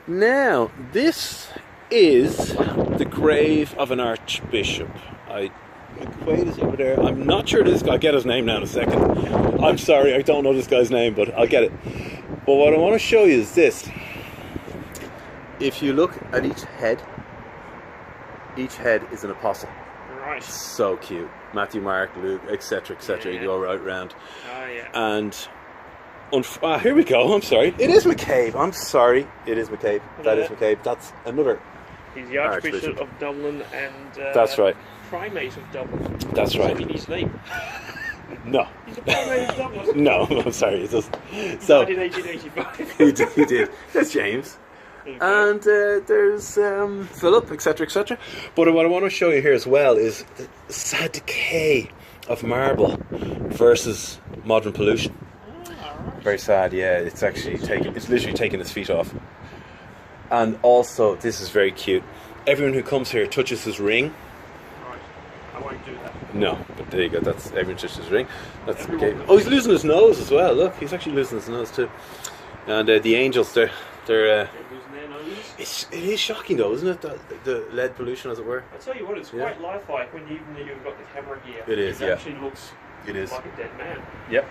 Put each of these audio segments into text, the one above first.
Now, this is the grave of an archbishop. Quaid is over there. I'm not sure this guy. I'll get his name now in a second. I'm sorry, I don't know this guy's name, but I'll get it. But what I want to show you is this. If you look at each head is an apostle. Right. So cute. Matthew, Mark, Luke, etc., etc. Yeah. You go right round. Oh, yeah. And here we go. I'm sorry. It is McCabe. I'm sorry. It is McCabe. That is McCabe. That's another. He's the Archbishop of Dublin and that's right. Primate of Dublin. That's right. Something in his name. No. He's the Primate of Dublin. No, I'm sorry. It doesn't. So died in 1885. he did. That's James. Okay. And there's Philip, etc., etc. But what I want to show you here as well is the sad decay of marble versus modern pollution. Very sad, yeah. It's actually literally taking its feet off. And also, this is very cute. Everyone who comes here touches his ring. Right. I won't do that. No, but there you go. That's everyone touches his ring. That's okay. Oh, he's losing his nose as well. Look, he's actually losing his nose too. And the angels, they're losing their noses. It is shocking though, isn't it? The lead pollution, as it were. I tell you what, it's quite lifelike when you've got the camera here. It is, It actually looks like a dead man. Yep.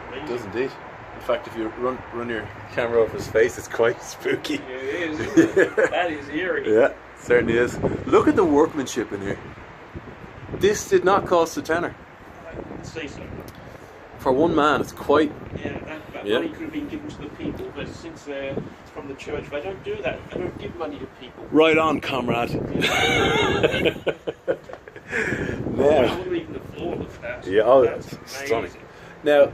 Amazing. It does indeed. In fact, if you run your camera over his face, it's quite spooky. Yeah, it is, isn't it? That is eerie. Yeah, certainly is. Look at the workmanship in here. This did not cost a tenner. I can see so. For one man, it's quite... Yeah, that money could have been given to the people, but since they're from the church, they don't do that. They don't give money to people. Right on, comrade. I wouldn't even the floor of that. Yeah, oh, that's stunning. amazing. Now,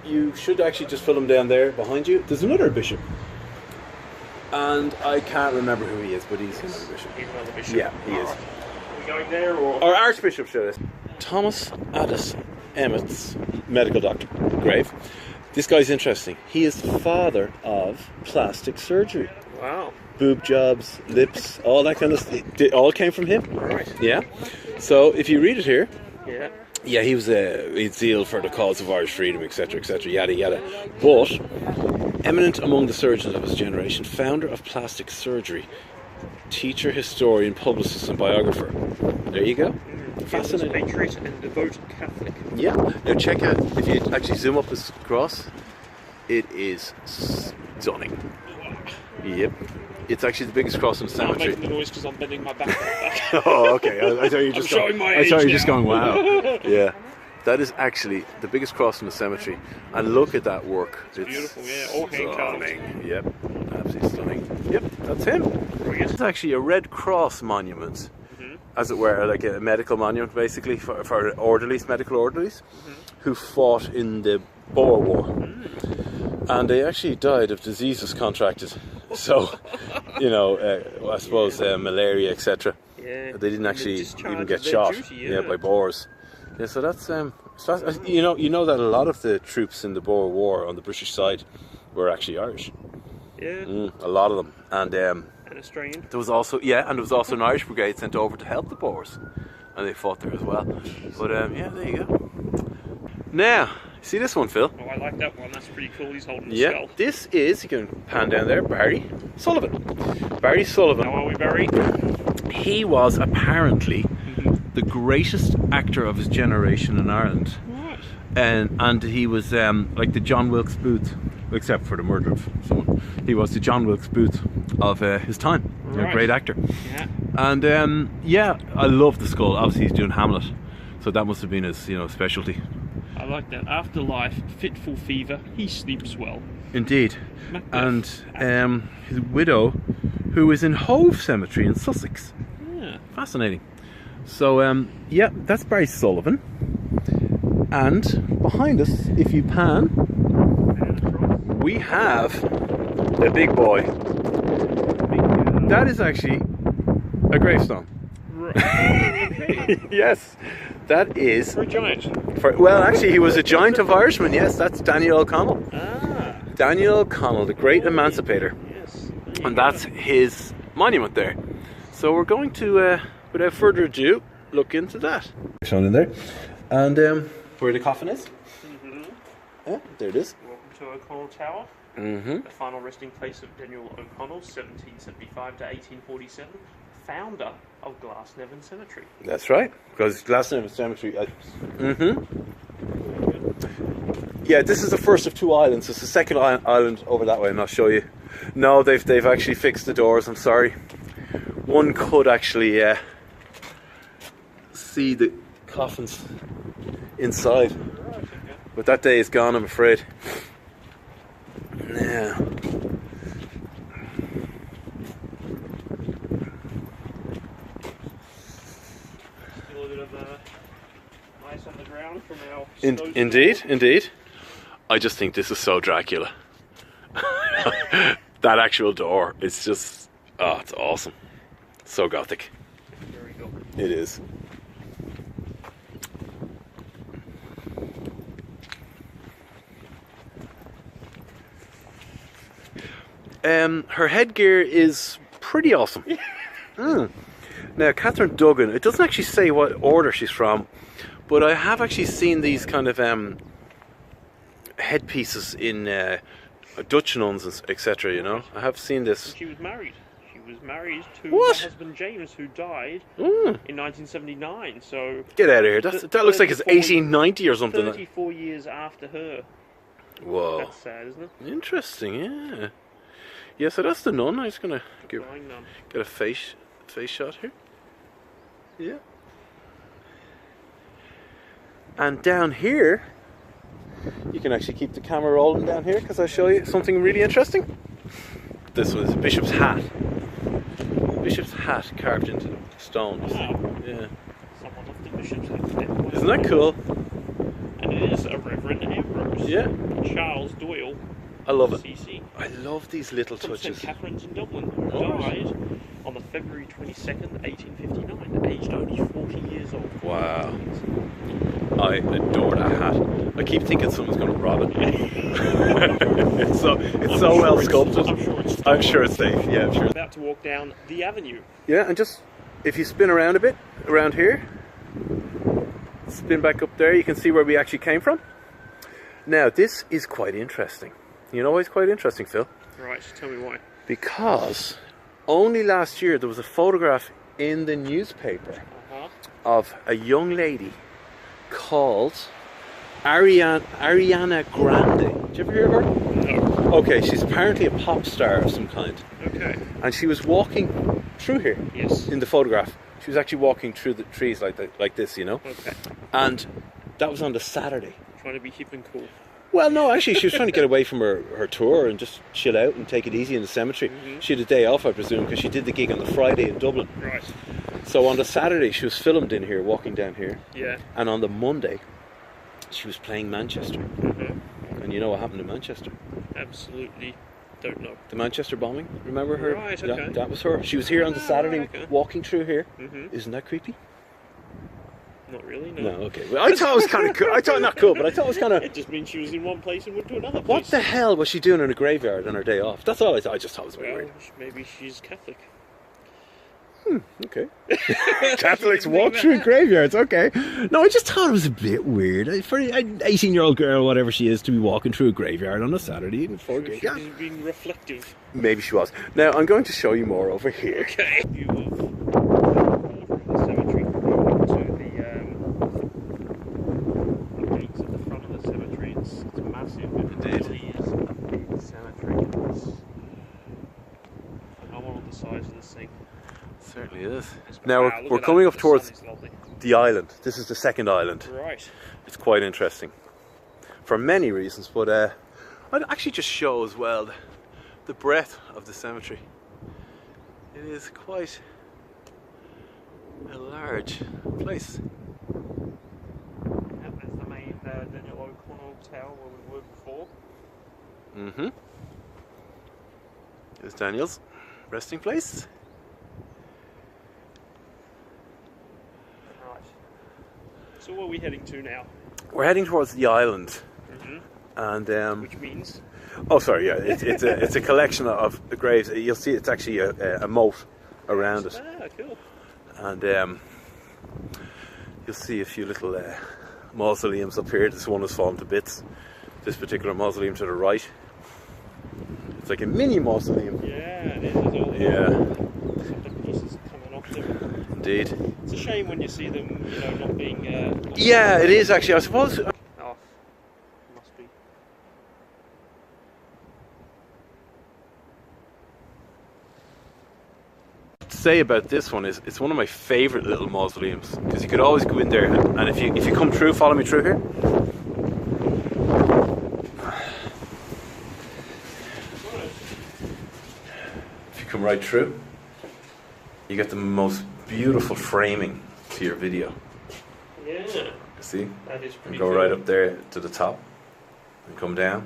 you should actually just film down there behind you. There's another bishop. And I can't remember who he is, but he's another bishop. He's another bishop. Yeah, he is. Are we going there or? Or Archbishop, should I? Thomas Addis Emmetts, medical doctor, Grave. This guy's interesting. He is the father of plastic surgery. Wow. Boob jobs, lips, all that kind of stuff. It all came from him. Right. Yeah. So if you read it here. Yeah. Yeah, he was he'd zealed for the cause of Irish freedom, etc., etc., yada yada. But eminent among the surgeons of his generation, founder of plastic surgery, teacher, historian, publicist, and biographer. There you go. Fascinating. Patriot and devoted Catholic. Yeah. Now check out, if you actually zoom up his cross, it is stunning. Yep. It's actually the biggest cross in the cemetery. I'm making the noise because I'm bending my back. Oh, okay. I thought you were just showing my age now. just going, wow. Yeah. That is actually the biggest cross in the cemetery. And look at that work. It's beautiful, yeah. All hand-carved. Yep. Absolutely stunning. Yep, that's him. Brilliant. It's actually a Red Cross monument, as it were, like a medical monument, basically, for orderlies, medical orderlies, who fought in the Boer War. And they actually died of diseases contracted. So, I suppose malaria, etc. Yeah. They didn't actually even get their shot duty, by Boers. Yeah, so that's you know that a lot of the troops in the Boer War on the British side were actually Irish. Yeah. A lot of them, and Australian. there was also an Irish brigade sent over to help the Boers, and they fought there as well. But yeah, there you go. Now, see this one, Phil? Oh, I like that one. That's pretty cool. He's holding the Yeah, skull. this is, you can pan down there, Barry Sullivan. Barry Sullivan. How are we, Barry? He was apparently the greatest actor of his generation in Ireland. Right. And he was like the John Wilkes Booth, except for the murder of someone. He was the John Wilkes Booth of his time. Right. A great actor. Yeah. And yeah, I love the skull. Obviously he's doing Hamlet, so that must have been his specialty. I like that. Afterlife, fitful fever, he sleeps well. Indeed. Macbeth. And his widow, who is in Hove Cemetery in Sussex. Yeah. Fascinating. So yeah, that's Barry Sullivan. And behind us, if you pan, we have a big boy. That is actually a gravestone. Right. Yes, that is. For a giant. Well, actually, he was a giant of Irishmen. Yes, that's Daniel O'Connell. Ah. Daniel O'Connell, the great emancipator. Yes. And that's his monument there. So we're going to, without further ado, look into that. Shown in there. And where the coffin is. Yeah, there it is. Welcome to O'Connell Tower. Mm-hmm. The final resting place of Daniel O'Connell, 1775 to 1847, founder of Glasnevin Cemetery. That's right, because Glasnevin Cemetery. Yeah, this is the first of two islands. It's the second island over that way, and I'll show you. No, they've actually fixed the doors. I'm sorry. One could actually see the coffins inside, but that day is gone, I'm afraid. Now, still a bit of ice on the ground from our indeed. I just think this is so Dracula. That actual door, it's just, oh, it's awesome. So gothic. Very good. It is. Her headgear is pretty awesome. Now, Catherine Doggin, it doesn't actually say what order she's from, but I have actually seen these kind of headpieces in Dutch nuns, etc. You know, I have seen this. And she was married. She was married to What? her husband James, who died Mm. in 1979. So Get out of here. That looks like it's 1890 or something. 34 years after her. Whoa. That's sad, isn't it? Interesting, yeah. Yeah, so that's the nun. I'm just going to Dying nun. get a face shot here. Yeah. And down here, you can actually keep the camera rolling down here because I'll show you something really interesting. This was a bishop's hat. Bishop's hat carved into the stone. Wow. Yeah. Someone left the bishop's hat. Isn't that cool? And it is a Reverend Ambrose. Yeah. Charles Doyle. I love it. CC. I love these little From St touches. Catherine's in Dublin, who Oh. died on the February 22nd, 1859, aged only 40 years old. Wow. I adore that hat. I keep thinking someone's going to rob it. it's so well sculpted. I'm sure it's safe. Yeah, I'm sure. About to walk down the avenue. Yeah, and just if you spin around a bit, around here, spin back up there, you can see where we actually came from. Now, this is quite interesting. You know why it's quite interesting, Phil? Right, tell me why. Because only last year there was a photograph in the newspaper of a young lady called Ariana Grande. Did you ever hear of her? No. Okay, she's apparently a pop star of some kind. Okay. And she was walking through here. Yes. In the photograph. She was actually walking through the trees like this, you know? Okay. And that was on the Saturday. Trying to be hip and cool. Well, no, actually, she was trying to get away from her tour and just chill out and take it easy in the cemetery. She had a day off, I presume, because she did the gig on the Friday in Dublin. Right. So on the Saturday, she was filmed in here, walking down here. Yeah. And on the Monday, she was playing Manchester. And you know what happened in Manchester? Absolutely don't know. The Manchester bombing, remember her? Right, okay. Yeah, that was her. She was here on the Saturday, okay. walking through here. Mhm. Isn't that creepy? Not really, no. No, okay. Well, I thought it was kind of cool. I thought not cool, but I thought it was kind of... It just means she was in one place and went to another place. What the hell was she doing in a graveyard on her day off? That's all I thought. I just thought it was a bit Well, weird. maybe she's Catholic. Okay. Catholics walk through graveyards, okay. No, I just thought it was a bit weird. For an 18-year-old girl, whatever she is, to be walking through a graveyard on a Saturday before a gig. She's being reflective. Maybe she was. Now, I'm going to show you more over here. Okay. View of the cemetery to the gates at the front of the cemetery. It's massive. It really is a big cemetery. It's phenomenal, the size of this thing. Certainly is. Now, Wow, look we're at coming that. up The towards sun is lovely. the island. This is the second island. Right. It's quite interesting. For many reasons, but I'd actually just show as well the breadth of the cemetery. It is quite a large place. Yep, that's the main Daniel O'Connell Tower where we were before. Mm-hmm. Here's Daniel's resting place. Right. So where are we heading to now? We're heading towards the island. Mm-hmm. And Which means? oh, sorry, yeah, it's a collection of the graves. You'll see it's actually a moat around it, Ah, cool. and you'll see a few little mausoleums up here. This one has fallen to bits. This particular mausoleum to the right, It's like a mini mausoleum. Yeah, it is. All some of the pieces coming off them. Indeed. It's a shame when you see them, you know, not being. Yeah, it is actually. I suppose. Oh, must be. Say about this one is it's one of my favourite little mausoleums because you could always go in there and if you come through, follow me through here. If you come right through, you get the most beautiful framing to your video. Yeah. See? That is pretty And go cool. right up there to the top and come down.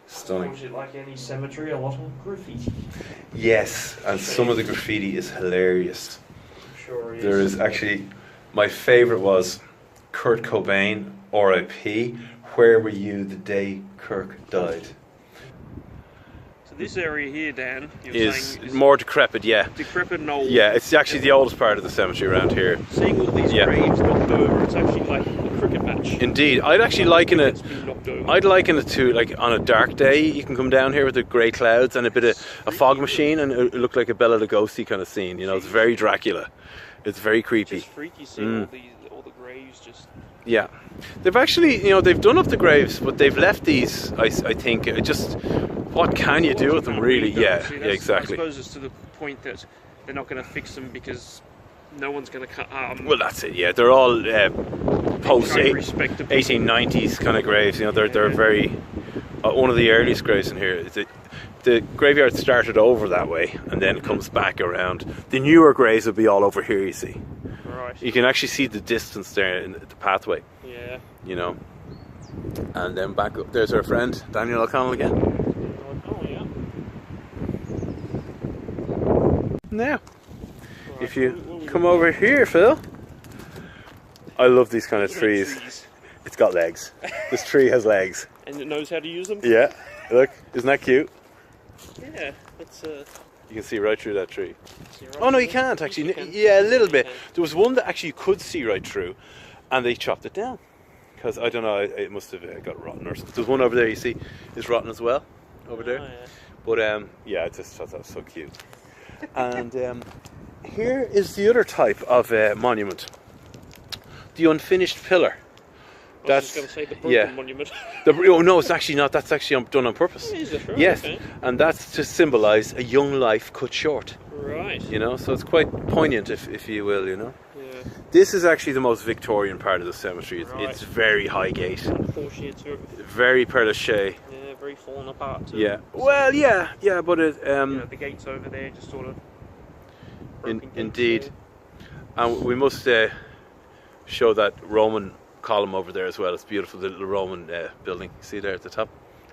Stunning. Was it like any cemetery? A lot of graffiti. Yes, and some of the graffiti is hilarious. I'm sure it is. There is actually, my favourite was Kurt Cobain, R.I.P. Where were you the day Kirk died? So this area here, Dan, you're Is saying more decrepit, yeah. decrepit and old. Yeah, it's actually the oldest part of the cemetery around here. Seeing all these Yeah. graves knocked over, it's actually like a cricket match. Indeed, I'd actually liken it. It's been knocked over. I'd liken it to like on a dark day. You can come down here with the grey clouds and a bit of a fog machine, and it look like a Bela Lugosi kind of scene. You know, it's very Dracula. It's very creepy. Just freaky seeing all the graves just. Yeah, they've actually, you know, they've done up the graves, but they've left these. I think just what can you do with them, really? Yeah, See, yeah, that's- exactly. I suppose it's to the point that they're not going to fix them because no one's going to cut. Well, that's it. Yeah, they're all post Very respectable. 1890s kind of graves. You know, they're very one of the earliest graves in here. The graveyard started over that way, and then it comes back around. The newer graves will be all over here. You see, Right. you can actually see the distance there in the pathway. Yeah. You know, and then back up. There's our friend Daniel O'Connell again. Oh yeah. Now, Right. if you What we come got? over here, Phil. I love these kind of trees. It's got legs. This tree has legs. And it knows how to use them. Yeah, look, isn't that cute? Yeah. That's You can see right through that tree. see right Oh no, you there. can't Yes, actually. you can. Yeah, a little You bit. can. There was one that actually you could see right through, and they chopped it down because I don't know. It must have got rotten or something. There's one over there. You see, is rotten as well, over there. Oh, yeah. But yeah, I just thought that was so cute. And here is the other type of monument, the unfinished pillar. I was just going to say the broken yeah. monument. Oh no, it's actually not. That's actually done on purpose. Is it? Right, Yes, okay. and that's to symbolise a young life cut short. Right. You know, so it's quite poignant, if you will. You know, Yeah. this is actually the most Victorian part of the cemetery. Right. It's very high gate, Unfortunately, it's very Père Lachaise. very fallen apart. Too. Yeah. Well, yeah, but it You know, the gates over there just sort of. broken gates indeed, there. and we must show that Roman column over there as well. It's beautiful, the little Roman building. See there at the top,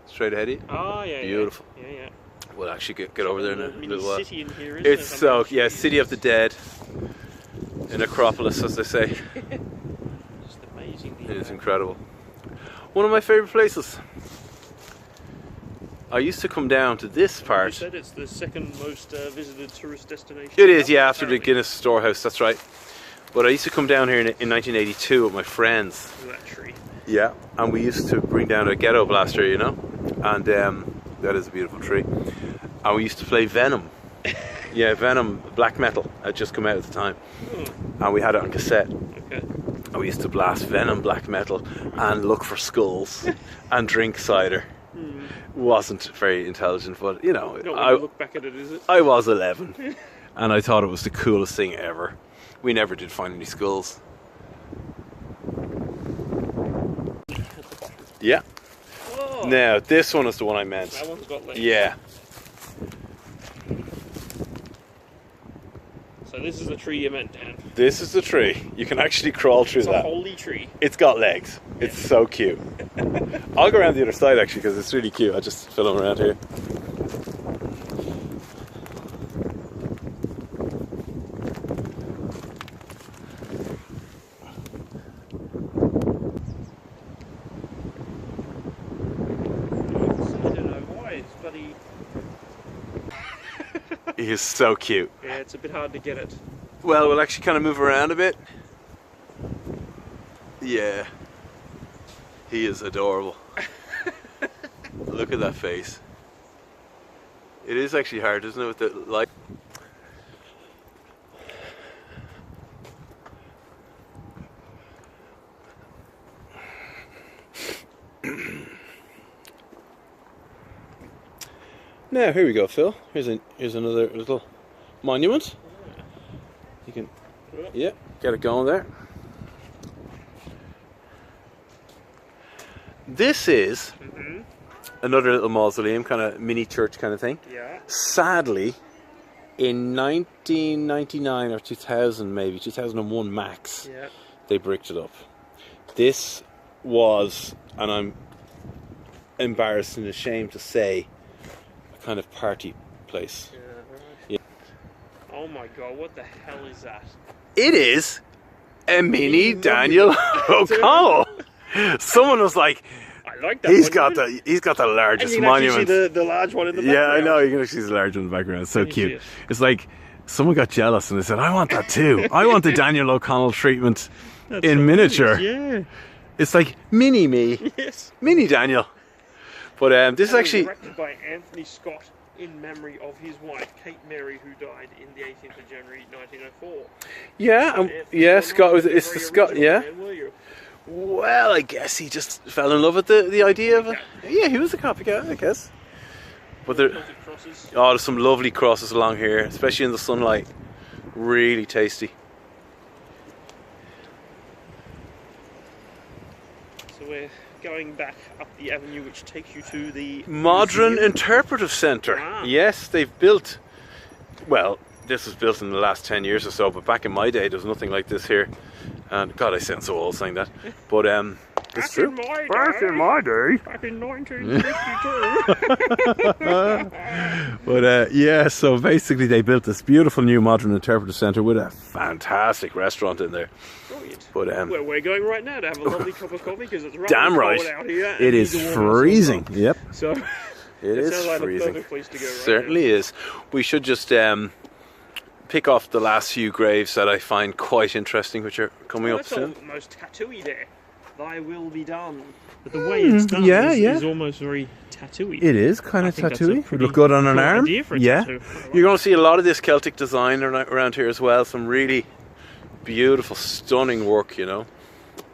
straight ahead of you. Oh yeah. Beautiful. Yeah, yeah. We'll actually get over there in a mini little while. city in here, isn't It's it? so, yeah, City of the Dead, in Acropolis, as they say. Just amazing. It is incredible. One of my favourite places. I used to come down to this You part. said it's the second most visited tourist destination. It is, yeah, after the apparently. Guinness Storehouse, that's right. But I used to come down here in 1982 with my friends. That tree. Yeah, and we used to bring down a ghetto blaster, you know, and that is a beautiful tree. And we used to play Venom. Yeah, Venom, black metal, had just come out at the time. And we had it on cassette. Okay. And we used to blast Venom black metal and look for skulls and drink cider. Wasn't very intelligent, but you know, You don't want to look back at it, is it? I was 11 and I thought it was the coolest thing ever. We never did find any skulls. Yeah. Whoa. Now, this one is the one I meant. That one's got legs. Yeah. So this is the tree you meant, Dan. This is the tree. You can actually crawl through It's a that. holy tree. It's got legs. It's so cute. I'll go around the other side actually because it's really cute. I'll just film around here. I don't know why. It's bloody. He is so cute. Yeah, it's a bit hard to get it. Well, we'll actually kind of move around a bit. Yeah. He is adorable. Look at that face. It is actually hard, isn't it, with the light? Now here we go, Phil. Here's another little monument. You can, yeah, get it going there. This is another little mausoleum, kind of mini church kind of thing. Yeah. Sadly, in 1999 or 2000, maybe 2001 max, they bricked it up. This was, and I'm embarrassed and ashamed to say, a kind of party place. Yeah, right. Yeah. Oh my god, what the hell is that? It is a mini Daniel O'Connell. Someone was like, I like that. He's got the largest and you can monument. See the large one in the background. Yeah, I know. You can actually see the large one in the background. It's so cute. It's like someone got jealous and they said, "I want that too. I want the Daniel O'Connell treatment in miniature." Yeah. It's like mini me. Yes. Mini Daniel. But this is actually directed by Anthony Scott in memory of his wife Kate Mary, who died in the 18th of January 1904. Yeah. Yeah. Scott was. It's the Scott. Yeah. Man, were you? Well, I guess he just fell in love with the idea of it. Yeah, he was a copycat, I guess. But there's some lovely crosses along here, especially in the sunlight. Really tasty. So we're going back up the avenue which takes you to the Modern museum. Interpretive Centre. Ah. Yes, they've built, well, this was built in the last 10 years or so, but back in my day there was nothing like this here. And God, I sound so old saying that. But it's true. Back in my day. Back in 1952. But yeah, so basically they built this beautiful new modern interpretive centre with a fantastic restaurant in there. Brilliant. But where we're going right now to have a lovely cup of coffee because it's damn right. cold out here. It is freezing. Yep. So it is sounds like freezing. a perfect place to go right Certainly now. is. We should just pick off the last few graves that I find quite interesting, which are coming up soon. That's almost tattooey there. Thy will be done. But the way it's done is almost very tattooey. It is kind of tattooey. It would look good on an arm. Yeah. Tattoo. You're going to see a lot of this Celtic design around here as well. Some really beautiful, stunning work, you know.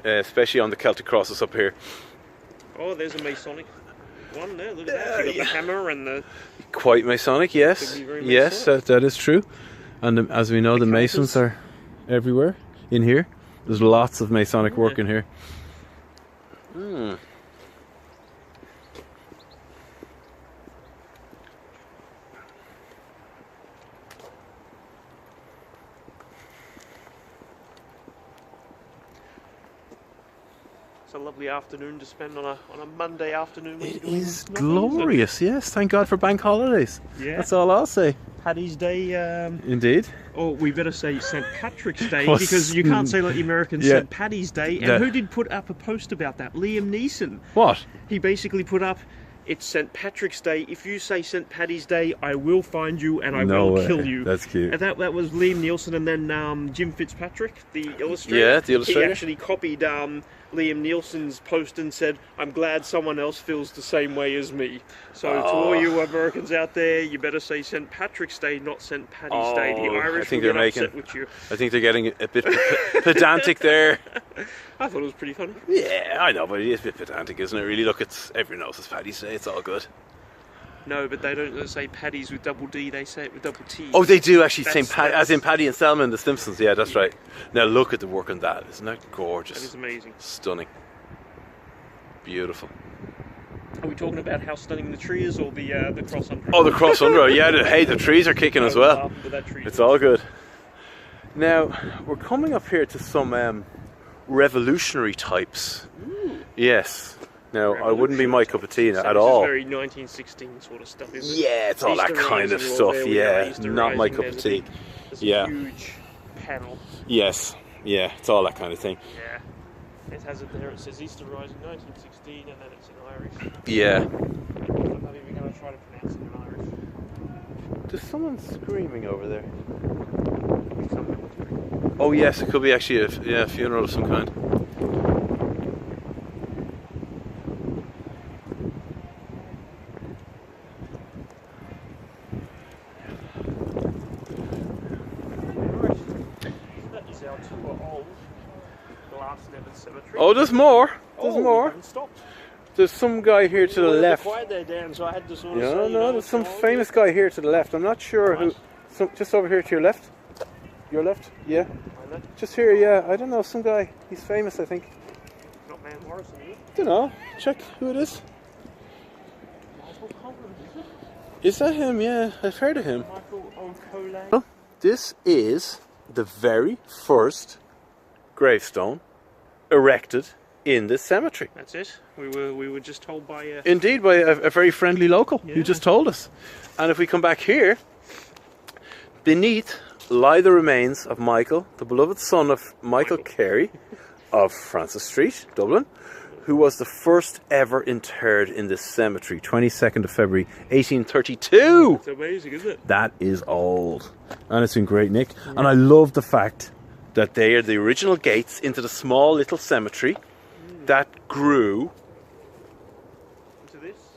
Especially on the Celtic crosses up here. Oh, there's a Masonic one there. Look at that. You've got the hammer and the... Quite Masonic, yes. Yes, that is true. And as we know, the Masons are everywhere in here. There's lots of Masonic work in here. It's a lovely afternoon to spend on a Monday afternoon. It is glorious, yes. Thank God for bank holidays. Yeah. That's all I'll say. Paddy's Day. Indeed. Or we better say St. Patrick's Day, because you can't say like the Americans St. Paddy's Day. And who did put up a post about that? Liam Neeson. What? He basically put up, it's St. Patrick's Day. If you say St. Paddy's Day, I will find you and I will kill you. That's cute. And that was Liam Neeson, and then Jim Fitzpatrick, the illustrator. Yeah, the illustrator. He actually copied Liam Nielsen's post and said, I'm glad someone else feels the same way as me. So to all you Americans out there, you better say St. Patrick's Day, not St. Paddy's Day. The Irish will get upset with you. I think they're getting a bit pedantic there. I thought it was pretty funny. Yeah, I know, but it is a bit pedantic, isn't it? Really, look, everyone knows it's Paddy's Day. It's all good. No, but they don't say Paddy's with double D, they say it with double T. Oh, they do actually say as in Paddy and Selma in The Simpsons. Yeah, that's right. Now look at the work on that. Isn't that gorgeous? That is amazing. Stunning. Beautiful. Are we talking about how stunning the tree is, or the cross under? Oh, the cross under. Yeah, the trees are kicking as well. It's all good. Now, we're coming up here to some revolutionary types. Ooh. Yes. Now, I wouldn't be my cup of tea at all. It's very 1916 sort of stuff, isn't it? Yeah, it's all that kind of stuff. Yeah, not my cup of tea. Yeah. A huge panel. Yes. Yeah, it's all that kind of thing. Yeah. It has it there. It says Easter Rising 1916, and then it's in Irish. Yeah. I'm not even going to try to pronounce it in Irish. There's someone screaming over there. Oh yes, it could be actually a funeral of some kind. our tour of Glasnevin Cemetery. Oh, there's more. There's We more. haven't stopped. There's some guy here to the left. Quiet there, Dan, so I had to sort of Yeah, say, no, there's some famous guy here to the left. I'm not sure who. Just over here to your left. Your left? Yeah. My left. Just here, yeah. I don't know, some guy. He's famous, I think. Not Man Morrison, is it? Don't know. Check who it is. Michael Collins, is it? Is that him? Yeah, I've heard of him. Michael O'Coley. Well, this is the very first gravestone erected in this cemetery. That's it. We were just told by Indeed, by a very friendly local who Yeah. just told us. And if we come back here, beneath lie the remains of Michael, the beloved son of Michael Carey of Francis Street, Dublin, who was the first ever interred in this cemetery, 22nd of February 1832. It's amazing, isn't it? That is old. And it's been great, Nick. And I love the fact that they are the original gates into the small little cemetery that grew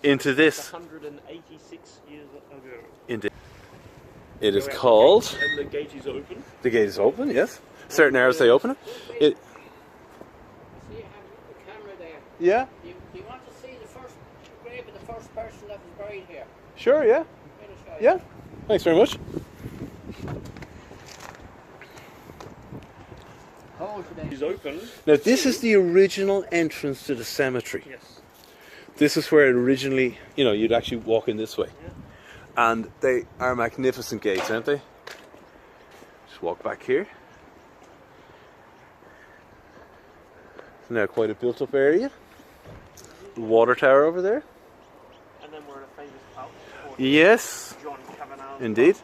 into this. 186 years ago. Indeed. It is called... And the gate is open. The gate is open, yes. Certain hours they open it. See, you have the camera there. Yeah, Do you want to see the first grave of the first person that was buried here? sure, yeah. I'm going to show you. Yeah, thanks very much. Hold it Is open. Now this is the original entrance to the cemetery. Yes. This is where it originally, you'd actually walk in this way. And they are magnificent gates, aren't they? Just walk back here. It's now quite a built up area. The water tower over there. And then we're at a famous pub. Yes, John Kavanagh's indeed. pub.